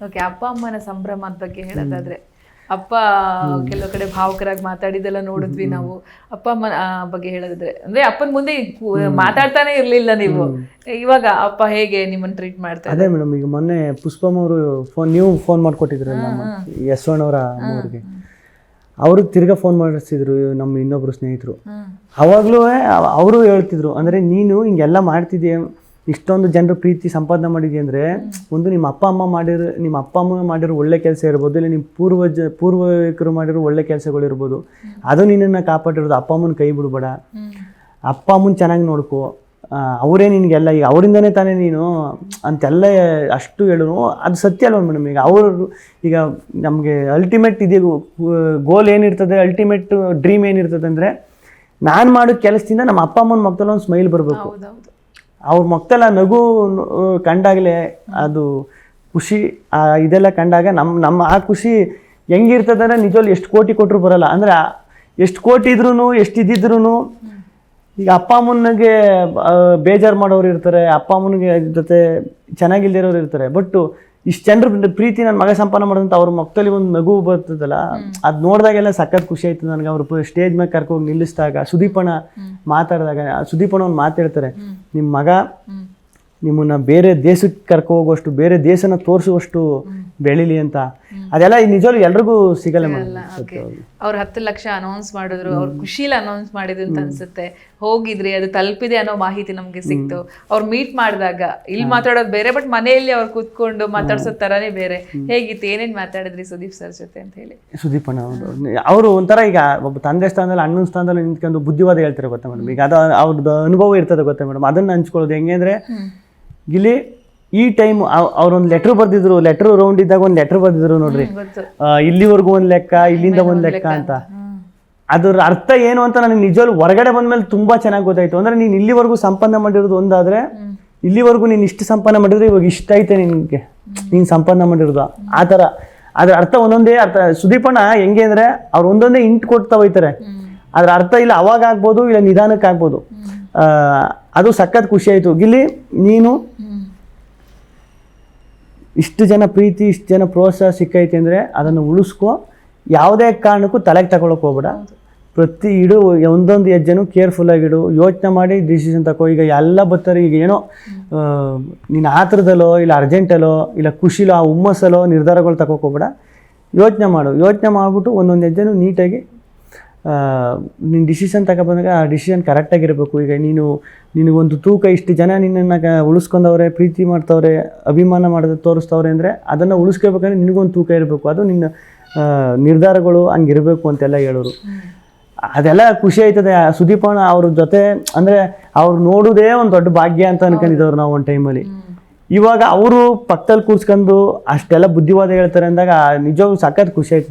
Okay, ಅಪ್ಪ ಅಮ್ಮನ ಸಂಭ್ರಮದ ಬಗ್ಗೆ ಹೇಳೋದಾದ್ರೆ, ಅಪ್ಪ ಕೆಲವು ಕಡೆ ಭಾವುಕರಾಗಿ ಮಾತಾಡಿದೆಲ್ಲ ನೋಡಿದ್ವಿ ನಾವು. ಅಪ್ಪ ಅಮ್ಮನ ಬಗ್ಗೆ ಹೇಳೋದಾದ್ರೆ, ಅಂದ್ರೆ ಅಪ್ಪನ ಮುಂದೆ ಮಾತಾಡ್ತಾನೆ ಇರ್ಲಿಲ್ಲ ನೀವು, ಇವಾಗ ಅಪ್ಪ ಹೇಗೆ ನಿಮ್ಮನ್ನ ಟ್ರೀಟ್ ಮಾಡ್ತಾರೆ? ಅದೇ ಮೇಡಮ್, ಈಗ ಮೊನ್ನೆ ಪುಷ್ಪಮ್ಮ ಅವರು ನೀವು ಫೋನ್ ಮಾಡಿಕೊಟ್ಟಿದ್ರಲ್ಲ ಯಶವಣ್ಣವರ ಅಮ್ಮವ್ರಿಗೆ, ಅವ್ರಿಗೆ ತಿರ್ಗಾ ಫೋನ್ ಮಾಡಿಸಿದ್ರು ನಮ್ಮ ಇನ್ನೊಬ್ರು ಸ್ನೇಹಿತರು. ಅವಾಗ್ಲೂ ಅವರು ಹೇಳ್ತಿದ್ರು, ಅಂದ್ರೆ ನೀನು ಹಿಂಗೆಲ್ಲ ಮಾಡ್ತಿದ್ಯಾ, ಇಷ್ಟೊಂದು ಜನರ ಪ್ರೀತಿ ಸಂಪಾದನೆ ಮಾಡಿದ್ಯಾ ಅಂದರೆ ಒಂದು ನಿಮ್ಮ ಅಪ್ಪ ಅಮ್ಮ ಮಾಡಿರೋ ಒಳ್ಳೆ ಕೆಲಸ ಇರ್ಬೋದು, ಇಲ್ಲ ನಿಮ್ಮ ಪೂರ್ವಿಕರು ಮಾಡಿರೋ ಒಳ್ಳೆ ಕೆಲಸಗಳಿರ್ಬೋದು, ಅದು ನಿನ್ನನ್ನು ಕಾಪಾಡಿರೋದು. ಅಪ್ಪ ಅಮ್ಮನ ಕೈ ಬಿಡಬೇಡ, ಅಪ್ಪ ಅಮ್ಮನ ಚೆನ್ನಾಗಿ ನೋಡ್ಕೋ, ಅವರೇ ನಿನಗೆಲ್ಲ, ಈಗ ಅವರಿಂದನೇ ತಾನೇ ನೀನು ಅಂತೆಲ್ಲ ಅಷ್ಟು ಹೇಳಿದ್ರು. ಅದು ಸತ್ಯ ಅಲ್ವ ಮೇಡಮ್? ಈಗ ಅವರು ಈಗ ನಮಗೆ ಅಲ್ಟಿಮೇಟ್ ಇದೆ ಗೋಲ್ ಏನಿರ್ತದೆ, ಅಲ್ಟಿಮೇಟ್ ಡ್ರೀಮ್ ಏನಿರ್ತದೆ ಅಂದರೆ, ನಾನು ಮಾಡೋ ಕೆಲಸದಿಂದ ನಮ್ಮ ಅಪ್ಪ ಅಮ್ಮನ ಮಕ್ಕಳಲ್ಲಿ ಒಂದು ಸ್ಮೈಲ್ ಬರಬೇಕು. ಅವ್ರ ಮಕ್ಕಳ ನಗು ಕಂಡಾಗಲೇ ಅದು ಖುಷಿ. ಇದೆಲ್ಲ ಕಂಡಾಗ ನಮ್ಮ ಆ ಖುಷಿ ಹೆಂಗಿರ್ತದೆ ಅಂದರೆ, ನಿಜವಲ್ಲಿ ಎಷ್ಟು ಕೋಟಿ ಕೊಟ್ಟರು ಬರೋಲ್ಲ. ಅಂದರೆ ಎಷ್ಟು ಕೋಟಿ ಇದ್ರೂ ಎಷ್ಟಿದ್ದಿದ್ರು, ಈಗ ಅಪ್ಪ ಅಮ್ಮನಿಗೆ ಬೇಜಾರು ಮಾಡೋರು ಇರ್ತಾರೆ, ಅಪ್ಪ ಅಮ್ಮನಿಗೆ ಜೊತೆ ಚೆನ್ನಾಗಿಲ್ದಿರೋರು ಇರ್ತಾರೆ. ಬಟ್ ಇಷ್ಟು ಜನರ ಪ್ರೀತಿ ನನ್ನ ಮಗ ಸಂಪಾದನೆ ಮಾಡೋದಂತ ಅವ್ರ ಮಕ್ಕಳಲ್ಲಿ ಒಂದು ನಗು ಬರ್ತದಲ್ಲ, ಅದು ನೋಡಿದಾಗೆಲ್ಲ ಸಖತ್ ಖುಷಿ ಆಯ್ತು ನನಗೆ. ಅವ್ರು ಸ್ಟೇಜ್ ಮೇಲೆ ಕರ್ಕೊಂಡು ನಿಲ್ಲಿಸಿದಾಗ, ಸುದೀಪಣ್ಣ ಮಾತಾಡಿದಾಗ, ಸುದೀಪಣ್ಣ ಒಂದು ಮಾತಾಡ್ತಾರೆ, ನಿಮ್ಮ ಮಗ ನಿಮ್ಮನ್ನ ಬೇರೆ ದೇಶಕ್ಕೆ ಕರ್ಕೊ ಹೋಗುವಷ್ಟು, ಬೇರೆ ದೇಶನ ತೋರಿಸುವಷ್ಟು ಬೆಳಿಲಿ ಅಂತ. ಅದೆಲ್ಲ ನಿಜವಾಗ್ಲೂ ಎಲ್ರಿಗೂ ಸಿಗಲ್ಲ. ಅವ್ರು 10 ಲಕ್ಷ ಅನೌನ್ಸ್ ಮಾಡಿದ್ರು, ಅವ್ರ ಖುಷಿಲಿ ಅನೌನ್ಸ್ ಮಾಡಿದ್ರು ಅಂತ ಅನ್ಸುತ್ತೆ. ಹೋಗಿದ್ರಿ, ಅದು ತಲುಪಿದೆ ಅನ್ನೋ ಮಾಹಿತಿ ನಮ್ಗೆ ಸಿಕ್ತು. ಅವ್ರು ಮೀಟ್ ಮಾಡಿದಾಗ ಇಲ್ಲಿ ಮಾತಾಡೋದು ಬೇರೆ, ಬಟ್ ಮನೆಯಲ್ಲಿ ಅವ್ರು ಕೂತ್ಕೊಂಡು ಮಾತಾಡ್ಸೋ ತರಾನೇ ಬೇರೆ. ಹೇಗಿತ್ತು, ಏನೇನ್ ಮಾತಾಡಿದ್ರಿ ಸುದೀಪ್ ಸರ್ ಜೊತೆ ಅಂತ ಹೇಳಿ? ಸುದೀಪಣ್ಣ ಅವರು ಒಂಥರ, ಈಗ ಒಬ್ಬ ತಂದೆ ಸ್ಥಾನದಲ್ಲಿ ಅಣ್ಣನ ಸ್ಥಾನದಲ್ಲಿ ನಿಂತ್ಕೊಂಡು ಬುದ್ಧಿವಾದ ಹೇಳ್ತಾರೆ ಗೊತ್ತಾ ಮೇಡಮ್. ಈಗ ಅದು ಅವ್ರದ್ದು ಅನುಭವ ಇರ್ತದೆ ಗೊತ್ತಾ ಮೇಡಮ್. ಅದನ್ನ ಹಂಚ್ಕೊಳ್ಳೋದು ಹೆಂಗೆ ಅಂದ್ರೆ, ಇಲ್ಲಿ ಈ ಟೈಮ್ ಅವ್ರೊಂದು ಲೆಟ್ರ್ ರೌಂಡ್ ಇದ್ದಾಗ ಒಂದು ಲೆಟ್ರ್ ಬರ್ದಿದ್ರು ನೋಡ್ರಿ, ಇಲ್ಲಿವರೆಗೂ ಒಂದು ಲೆಕ್ಕ, ಇಲ್ಲಿಂದ ಒಂದು ಲೆಕ್ಕ ಅಂತ. ಅದ್ರ ಅರ್ಥ ಏನು ಅಂತ ನನಗೆ ನಿಜವಾಗ್ಲೂ ಹೊರಗಡೆ ಬಂದ್ಮೇಲೆ ತುಂಬಾ ಚೆನ್ನಾಗಿ ಗೊತ್ತಾಯ್ತು. ಅಂದ್ರೆ ನೀನು ಇಲ್ಲಿವರೆಗೂ ಸಂಪಾದನೆ ಮಾಡಿರೋದು ಒಂದಾದ್ರೆ, ಇಲ್ಲಿವರೆಗೂ ನೀನು ಇಷ್ಟು ಸಂಪಾದನೆ ಮಾಡಿದ್ರೆ ಇವಾಗ ಇಷ್ಟ ಐತೆ ನಿನ್ಗೆ, ನೀನು ಸಂಪಾದನೆ ಮಾಡಿರೋದು ಆ ಥರ. ಅದ್ರ ಅರ್ಥ ಒಂದೊಂದೇ ಅರ್ಥ. ಸುದೀಪಣ್ಣ ಹೆಂಗೆ ಅಂದ್ರೆ, ಅವ್ರು ಒಂದೊಂದೇ ಇಂಟ್ ಕೊಡ್ತಾ ಹೋಯ್ತಾರೆ. ಅದ್ರ ಅರ್ಥ ಇಲ್ಲ ಅವಾಗ ಆಗ್ಬೋದು, ಇಲ್ಲ ನಿಧಾನಕ್ಕೆ ಆಗ್ಬೋದು. ಅದು ಸಖತ್ ಖುಷಿ ಆಯ್ತು. ಗಿಲ್ಲಿ, ನೀನು ಇಷ್ಟು ಜನ ಪ್ರೀತಿ, ಇಷ್ಟು ಜನ ಪ್ರೋತ್ಸಾಹ ಸಿಕ್ಕೈತೆ ಅಂದರೆ ಅದನ್ನು ಉಳಿಸ್ಕೊ. ಯಾವುದೇ ಕಾರಣಕ್ಕೂ ತಲೆಗೆ ತಗೊಳಕ್ಕೆ ಹೋಗ್ಬೇಡ. ಪ್ರತಿ ಒಂದೊಂದು ಹೆಜ್ಜೆನೂ ಕೇರ್ಫುಲ್ಲಾಗಿಡು, ಯೋಚನೆ ಮಾಡಿ ಡಿಸಿಷನ್ ತಗೋ. ಈಗ ಎಲ್ಲ ಬರ್ತಾರೆ, ಈಗ ಏನೋ ನೀನು ಆತರದಲ್ಲೋ, ಇಲ್ಲ ಅರ್ಜೆಂಟಲ್ಲೋ, ಇಲ್ಲ ಖುಷಿಲೋ, ಆ ಹುಮ್ಮಸ್ಸಲ್ಲೋ ನಿರ್ಧಾರಗಳು ತಗೋಕೆ ಹೋಗ್ಬೇಡ. ಯೋಚನೆ ಮಾಡಿಬಿಟ್ಟು ಒಂದೊಂದು ಹೆಜ್ಜೆನೂ ನೀಟಾಗಿ ನೀನು ಡಿಸಿಷನ್ ತಗೊಬಂದಾಗ ಆ ಡಿಸಿಷನ್ ಕರೆಕ್ಟಾಗಿರಬೇಕು. ಈಗ ನಿನಗೊಂದು ತೂಕ, ಇಷ್ಟು ಜನ ನಿನ್ನನ್ನು ಉಳಿಸ್ಕೊಂಡವ್ರೆ, ಪ್ರೀತಿ ಮಾಡ್ತವ್ರೆ, ಅಭಿಮಾನ ತೋರಿಸ್ತವ್ರೆ ಅಂದರೆ ಅದನ್ನು ಉಳಿಸ್ಕೋಬೇಕಂದ್ರೆ ನಿನಗೊಂದು ತೂಕ ಇರಬೇಕು. ಅದು ನಿನ್ನ ನಿರ್ಧಾರಗಳು ಹಂಗಿರಬೇಕು ಅಂತೆಲ್ಲ ಹೇಳೋರು. ಅದೆಲ್ಲ ಖುಷಿ ಆಯ್ತದೆ. ಸುದೀಪಣ್ಣ ಅವ್ರ ಜೊತೆ ಅಂದರೆ ಅವ್ರು ನೋಡೋದೇ ಒಂದು ದೊಡ್ಡ ಭಾಗ್ಯ ಅಂತ ಅನ್ಕೊಂಡಿದ್ದವ್ರು ನಾವು ಒಂದು ಟೈಮಲ್ಲಿ. ಇವಾಗ ಅವರು ಪಕ್ಕದಲ್ಲಿ ಕೂರ್ಸ್ಕೊಂಡು ಅಷ್ಟೆಲ್ಲ ಬುದ್ಧಿವಾದ ಹೇಳ್ತಾರೆ ಅಂದಾಗ ನಿಜವಾಗ್ಲೂ ಸಖತ್ ಖುಷಿ ಆಯ್ತದೆ.